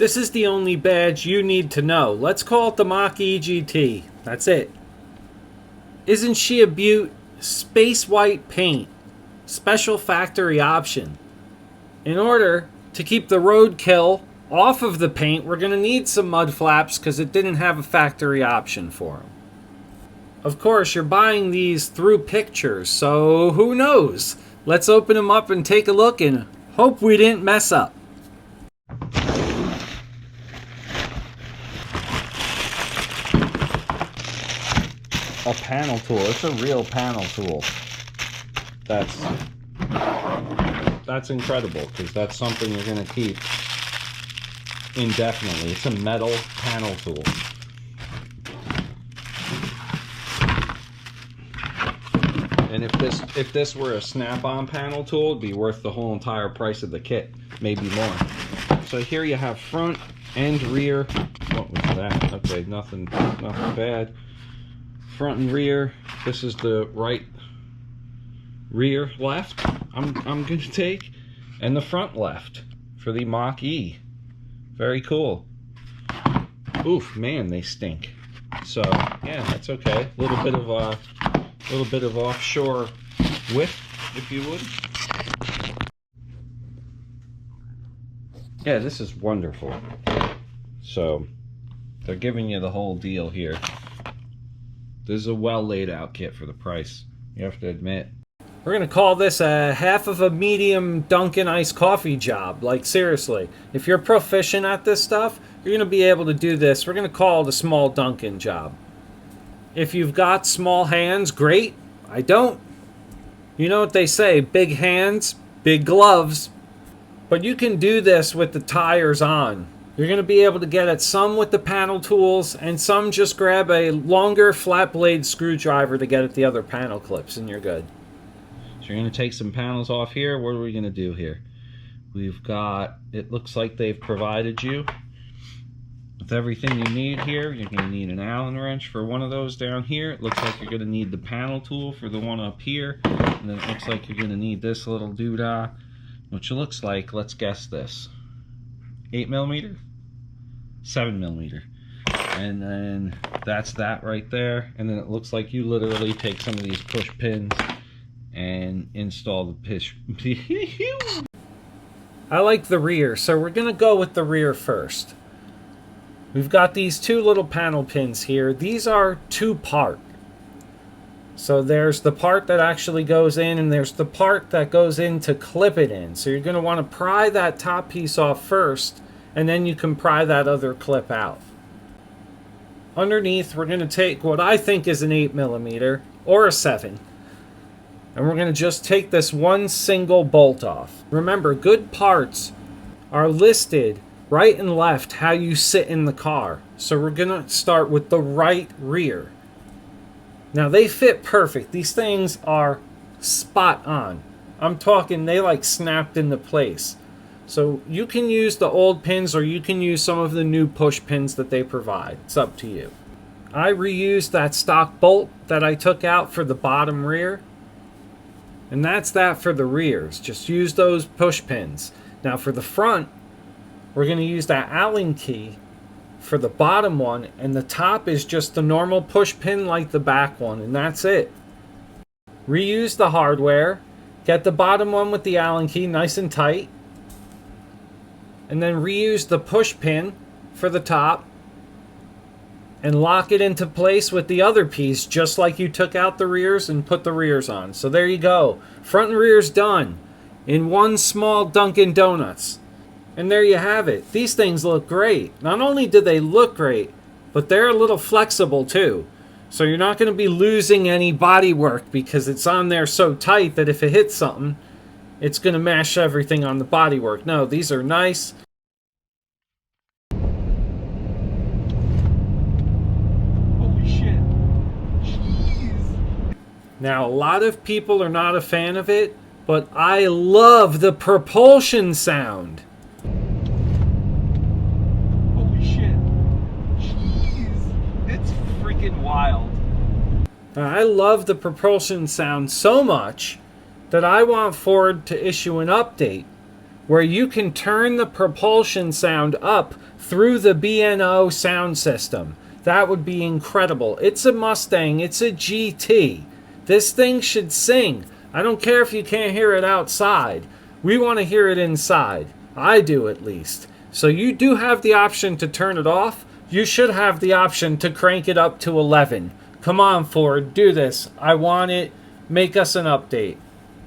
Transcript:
This is the only badge you need to know. Let's call it the Mach EGT. That's it. Isn't she a beaut? Space white paint. Special factory option. In order to keep the roadkill off of the paint, we're going to need some mud flaps because it didn't have a factory option for them. Of course, you're buying these through pictures, so who knows? Let's open them up and take a look and hope we didn't mess up. A panel tool. It's a real panel tool. That's incredible because that's something you're going to keep indefinitely. It's a metal panel tool. And if this were a snap-on panel tool, it'd be worth the whole entire price of the kit, maybe more. So here you have front and rear. What was that? Okay, nothing bad. Front and rear. This is the right rear left I'm going to take, and the front left for the Mach E. Very cool. Oof, man, they stink. So yeah, that's okay. A little bit of offshore whiff, if you would. Yeah, this is wonderful. So they're giving you the whole deal here. This is a well laid out kit for the price, you have to admit. We're going to call this a half of a medium Dunkin' iced coffee job. Like, seriously, if you're proficient at this stuff, you're going to be able to do this. We're going to call it a small Dunkin' job. If you've got small hands, great. I don't. You know what they say, big hands, big gloves. But you can do this with the tires on. You're going to be able to get at some with the panel tools, and some just grab a longer flat blade screwdriver to get at the other panel clips, and you're good. So you're going to take some panels off here. What are we going to do here? We've got, it looks like they've provided you with everything you need here. You're going to need an Allen wrench for one of those down here. It looks like you're going to need the panel tool for the one up here. And then it looks like you're going to need this little doodah, which looks like, let's guess this, 8mm? 7mm. And then that's that right there. And then it looks like you literally take some of these push pins and install the push. I like the rear, so we're going to go with the rear first. We've got these two little panel pins here. These are two-part. So there's the part that actually goes in, and there's the part that goes in to clip it in. So you're going to want to pry that top piece off first, and then you can pry that other clip out. Underneath, we're going to take what I think is an 8mm or a 7. And we're going to just take this one single bolt off. Remember, good parts are listed right and left how you sit in the car. So we're going to start with the right rear. Now they fit perfect. These things are spot on. I'm talking they like snapped into place. So you can use the old pins or you can use some of the new push pins that they provide. It's up to you. I reused that stock bolt that I took out for the bottom rear. And that's that for the rears. Just use those push pins. Now for the front, we're going to use that Allen key for the bottom one, and the top is just the normal push pin like the back one, and that's it. Reuse the hardware. Get the bottom one with the Allen key nice and tight. And then reuse the push pin for the top. And lock it into place with the other piece, just like you took out the rears and put the rears on. So there you go. Front and rear's done in one small Dunkin' Donuts. And there you have it. These things look great. Not only do they look great, but they're a little flexible too. So you're not going to be losing any body work because it's on there so tight that if it hits something, it's going to mash everything on the bodywork. No, these are nice. Now, a lot of people are not a fan of it, but I love the propulsion sound. Holy shit. Jeez. It's freaking wild. I love the propulsion sound so much that I want Ford to issue an update where you can turn the propulsion sound up through the B&O sound system. That would be incredible. It's a Mustang. It's a GT. This thing should sing. I don't care if you can't hear it outside. We want to hear it inside. I do, at least. So you do have the option to turn it off. You should have the option to crank it up to 11. Come on, Ford, do this. I want it. Make us an update.